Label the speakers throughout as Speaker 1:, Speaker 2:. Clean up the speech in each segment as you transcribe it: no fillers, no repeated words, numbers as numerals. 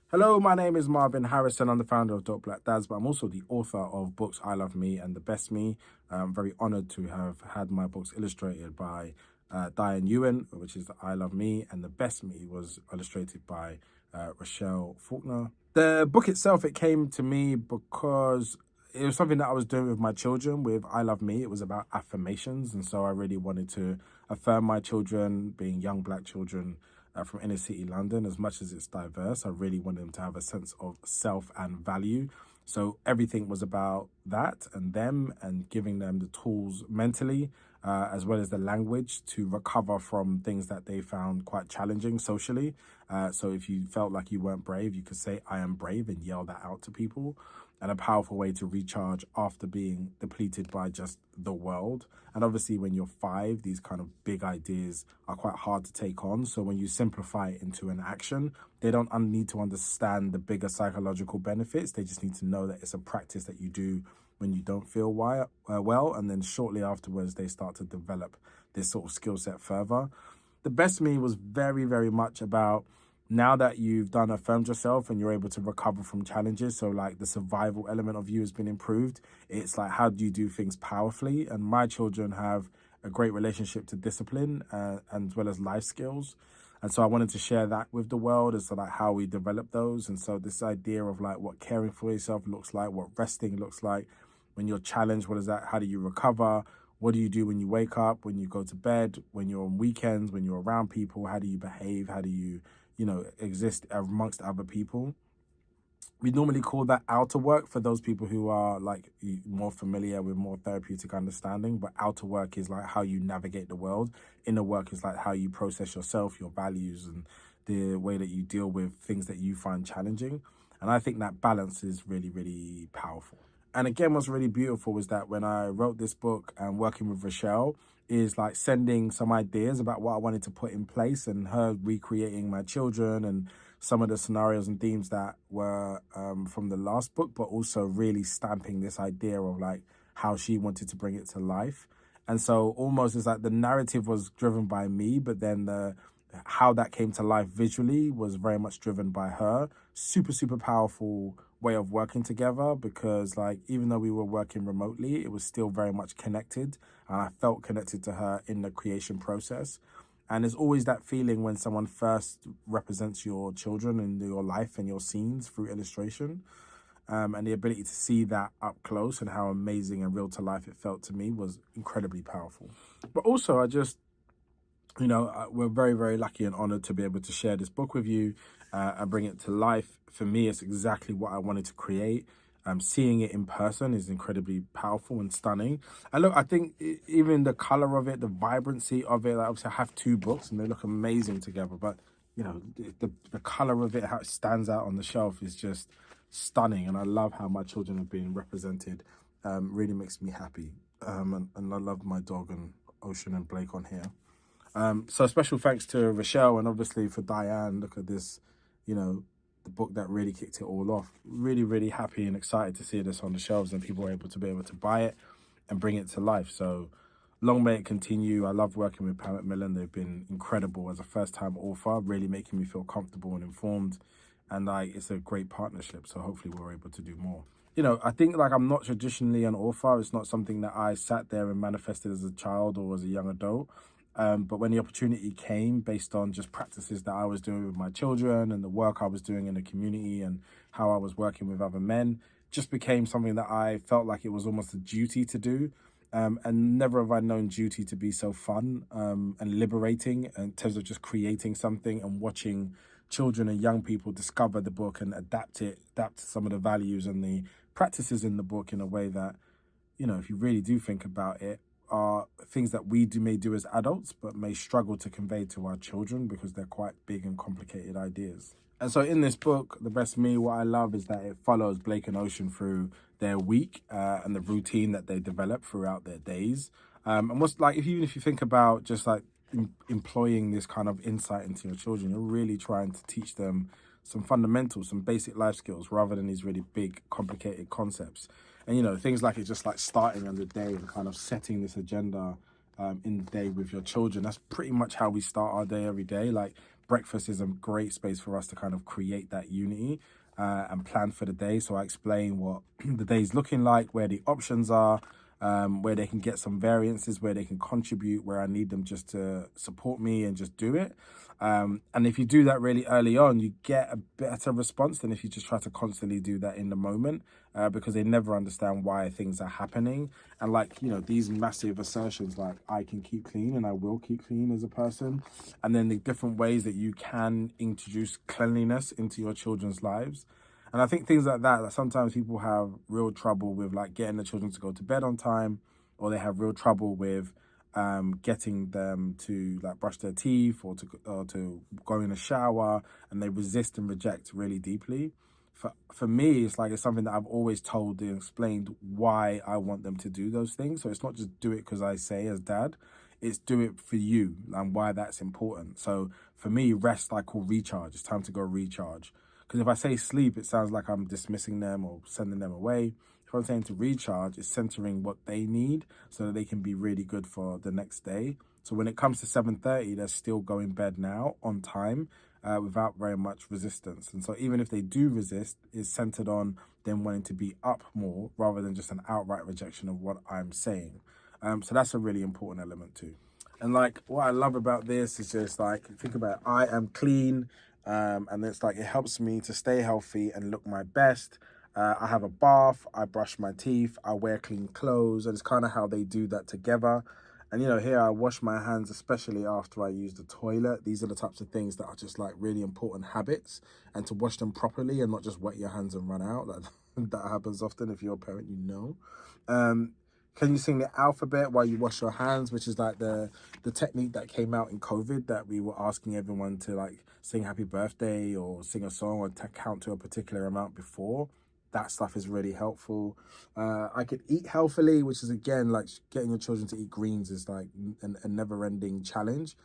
Speaker 1: Hello, my name is Marvyn Harrison. I'm the founder of Dope Black Dads, but I'm also the author of books I Love Me and The Best Me. I'm very honored to have had my books illustrated by Diane Ewan, which is I Love Me, and The Best Me was illustrated by Rochelle Falconer. The book itself, it came to me because it was something that I was doing with my children with I Love Me. It was about affirmations. And so I really wanted to affirm my children, being young Black children, from inner city London. As much as it's diverse, I really wanted them to have a sense of self and value. So everything was about that and them, and giving them the tools mentally, as well as the language to recover from things that they found quite challenging socially. So if you felt like you weren't brave, you could say, I am brave, and yell that out to people. And a powerful way to recharge after being depleted by just the world. And obviously when you're 5, these kind of big ideas are quite hard to take on. So when you simplify it into an action, they don't need to understand the bigger psychological benefits. They just need to know that it's a practice that you do when you don't feel well. And then shortly afterwards, they start to develop this sort of skill set further. The Best Me was very, very much about, now that you've done affirmed yourself and you're able to recover from challenges, so like the survival element of you has been improved, it's like, how do you do things powerfully? And my children have a great relationship to discipline, and as well as life skills. And so I wanted to share that with the world as to like how we develop those. And so this idea of like what caring for yourself looks like, what resting looks like, when you're challenged, what is that? How do you recover? What do you do when you wake up, when you go to bed, when you're on weekends, when you're around people? How do you behave? How do you exist amongst other people? We normally call that outer work for those people who are like more familiar with more therapeutic understanding. But outer work is like how you navigate the world. Inner work is like how you process yourself, your values, and the way that you deal with things that you find challenging. And I think that balance is really, really powerful. And again, what's really beautiful was that when I wrote this book and working with Rochelle, is like sending some ideas about what I wanted to put in place, and her recreating my children and some of the scenarios and themes that were from the last book, but also really stamping this idea of like how she wanted to bring it to life. And so almost it's like the narrative was driven by me, but then the how that came to life visually was very much driven by her. Super, super powerful way of working together, because like even though we were working remotely, it was still very much connected, and I felt connected to her in the creation process. And there's always that feeling when someone first represents your children and your life and your scenes through illustration. And the ability to see that up close and how amazing and real to life it felt to me was incredibly powerful. But also, we're very, very lucky and honored to be able to share this book with you, and bring it to life. For me, it's exactly what I wanted to create. Seeing it in person is incredibly powerful and stunning. And look, I think even the color of it, the vibrancy of it, like obviously I have 2 books and they look amazing together, but the color of it, how it stands out on the shelf is just stunning. And I love how my children have been represented. Really makes me happy. And I love my dog and Ocean and Blake on here. So special thanks to Rochelle, and obviously for Diane. Look at this, the book that really kicked it all off. Really, really happy and excited to see this on the shelves and people were able to buy it and bring it to life. So long may it continue. I love working with Macmillan. They've been incredible as a first-time author, really making me feel comfortable and informed. And it's a great partnership. So hopefully we're able to do more. I think like I'm not traditionally an author. It's not something that I sat there and manifested as a child or as a young adult. But when the opportunity came, based on just practices that I was doing with my children and the work I was doing in the community and how I was working with other men, just became something that I felt like it was almost a duty to do. And never have I known duty to be so fun, and liberating in terms of just creating something and watching children and young people discover the book and adapt some of the values and the practices in the book in a way that, if you really do think about it, are things that may do as adults, but may struggle to convey to our children because they're quite big and complicated ideas. And so in this book, The Best Me, what I love is that it follows Blake and Ocean through their week, and the routine that they develop throughout their days. And what's like, even if you think about just like employing this kind of insight into your children, you're really trying to teach them some fundamentals, some basic life skills, rather than these really big, complicated concepts. And, things like it's just like starting on the day and kind of setting this agenda in the day with your children. That's pretty much how we start our day every day. Like breakfast is a great space for us to kind of create that unity and plan for the day. So I explain what the day's looking like, where the options are, where they can get some variances, where they can contribute, where I need them just to support me and just do it. And if you do that really early on, you get a better response than if you just try to constantly do that in the moment, because they never understand why things are happening. And like, you know, these massive assertions like I can keep clean and I will keep clean as a person. And then the different ways that you can introduce cleanliness into your children's lives. And I think things like that sometimes people have real trouble with, like getting the children to go to bed on time, or they have real trouble with getting them to like brush their teeth or to go in a shower, and they resist and reject really deeply. For me, it's like it's something that I've always told and explained why I want them to do those things. So it's not just do it because I say as dad, it's do it for you and why that's important. So for me, rest I call recharge. It's time to go recharge. Because if I say sleep, it sounds like I'm dismissing them or sending them away. If I'm saying to recharge, it's centering what they need so that they can be really good for the next day. So when it comes to 7:30, they're still going bed now on time without very much resistance. And so even if they do resist, it's centered on them wanting to be up more rather than just an outright rejection of what I'm saying. So that's a really important element too. And like what I love about this is just like, think about it, I am clean. And it's like, it helps me to stay healthy and look my best. I have a bath, I brush my teeth, I wear clean clothes, and it's kind of how they do that together. And, you know, here I wash my hands, especially after I use the toilet. These are the types of things that are just like really important habits, and to wash them properly and not just wet your hands and run out. That happens often. If you're a parent, you know. Can you sing the alphabet while you wash your hands, which is like the technique that came out in COVID, that we were asking everyone to like sing happy birthday or sing a song or count to a particular amount before. That stuff is really helpful. I could eat healthily, which is again like getting your children to eat greens is like a never-ending challenge.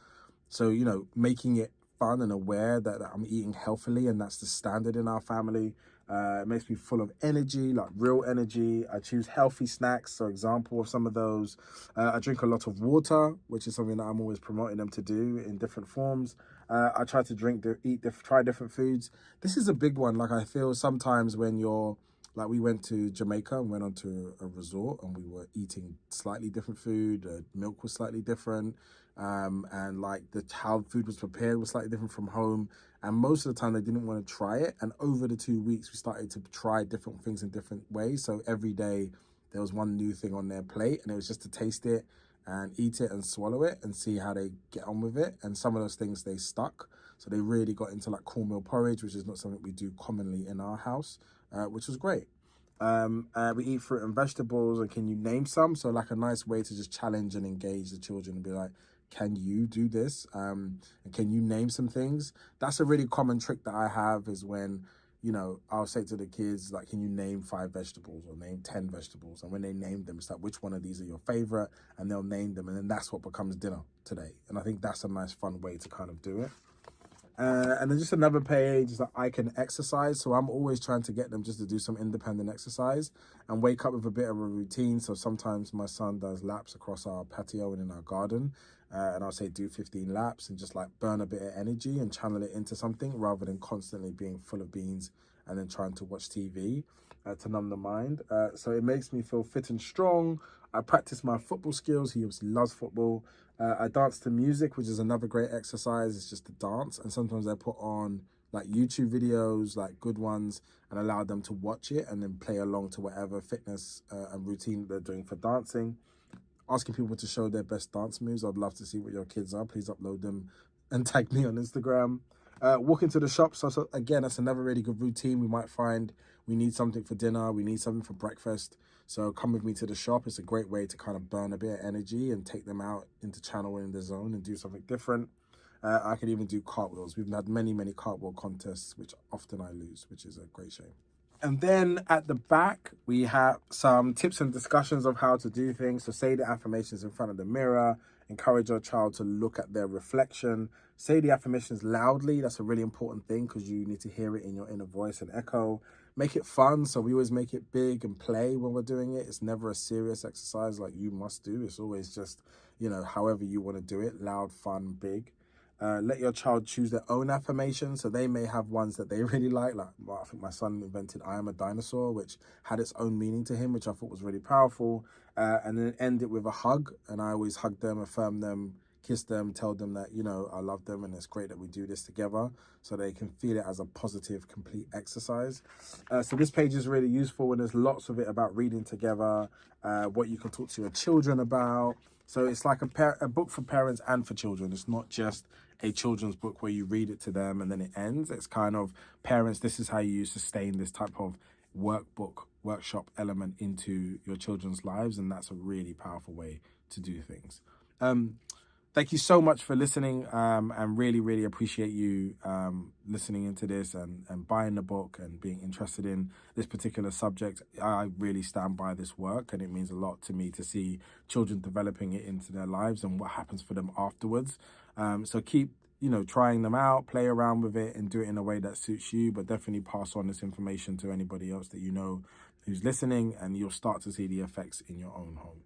Speaker 1: So, you know, making it fun and aware that I'm eating healthily and that's the standard in our family. It makes me full of energy, like real energy. I choose healthy snacks. So example of some of those, I drink a lot of water, which is something that I'm always promoting them to do in different forms. I try to try different foods. This is a big one. Like I feel sometimes when you're, like we went to Jamaica and went onto a resort and we were eating slightly different food. Milk was slightly different. And like how food was prepared was slightly different from home. And most of the time they didn't want to try it. And over the 2 weeks, we started to try different things in different ways. So every day there was one new thing on their plate, and it was just to taste it and eat it and swallow it and see how they get on with it. And some of those things they stuck. So they really got into like cornmeal porridge, which is not something we do commonly in our house, which was great. We eat fruit and vegetables, and can you name some? So like a nice way to just challenge and engage the children and be like, can you do this? And can you name some things? That's a really common trick that I have, is when, you know, I'll say to the kids, like, can you name 5 vegetables or name 10 vegetables? And when they name them, it's like, which one of these are your favorite? And they'll name them. And then that's what becomes dinner today. And I think that's a nice, fun way to kind of do it. And then just another page is that I can exercise. So I'm always trying to get them just to do some independent exercise and wake up with a bit of a routine. So sometimes my son does laps across our patio and in our garden. And I'll say do 15 laps and just like burn a bit of energy and channel it into something rather than constantly being full of beans and then trying to watch TV to numb the mind. So it makes me feel fit and strong. I practice my football skills. He obviously loves football. I dance to music, which is another great exercise. It's just to dance. And sometimes I put on like YouTube videos, like good ones, and allow them to watch it and then play along to whatever fitness and routine they're doing for dancing. Asking people to show their best dance moves. I'd love to see what your kids are. Please upload them and tag me on Instagram. Walking to the shop. So again, that's another really good routine. We might find we need something for dinner. We need something for breakfast. So come with me to the shop. It's a great way to kind of burn a bit of energy and take them out into channel in the zone and do something different. I could even do cartwheels. We've had many, many cartwheel contests, which often I lose, which is a great shame. And then at the back, we have some tips and discussions of how to do things. So say the affirmations in front of the mirror, encourage your child to look at their reflection, say the affirmations loudly. That's a really important thing because you need to hear it in your inner voice and echo. Make it fun. So we always make it big and play when we're doing it. It's never a serious exercise like you must do. It's always just, you know, however you want to do it, loud, fun, big. Let your child choose their own affirmations. So they may have ones that they really like well, I think my son invented I am a dinosaur, which had its own meaning to him, which I thought was really powerful. And then end it with a hug. And I always hug them, affirm them, kiss them, tell them that, you know, I love them and it's great that we do this together, so they can feel it as a positive, complete exercise. So this page is really useful, and there's lots of it about reading together, what you can talk to your children about. So it's like a book for parents and for children. It's not just a children's book where you read it to them and then it ends. It's kind of, parents, this is how you sustain this type of workshop element into your children's lives, and that's a really powerful way to do things. Thank you so much for listening, and really appreciate you listening into this and buying the book and being interested in this particular subject. I really stand by this work, and it means a lot to me to see children developing it into their lives and what happens for them afterwards. So keep, you know, trying them out, play around with it and do it in a way that suits you, but definitely pass on this information to anybody else that you know who's listening, and you'll start to see the effects in your own home.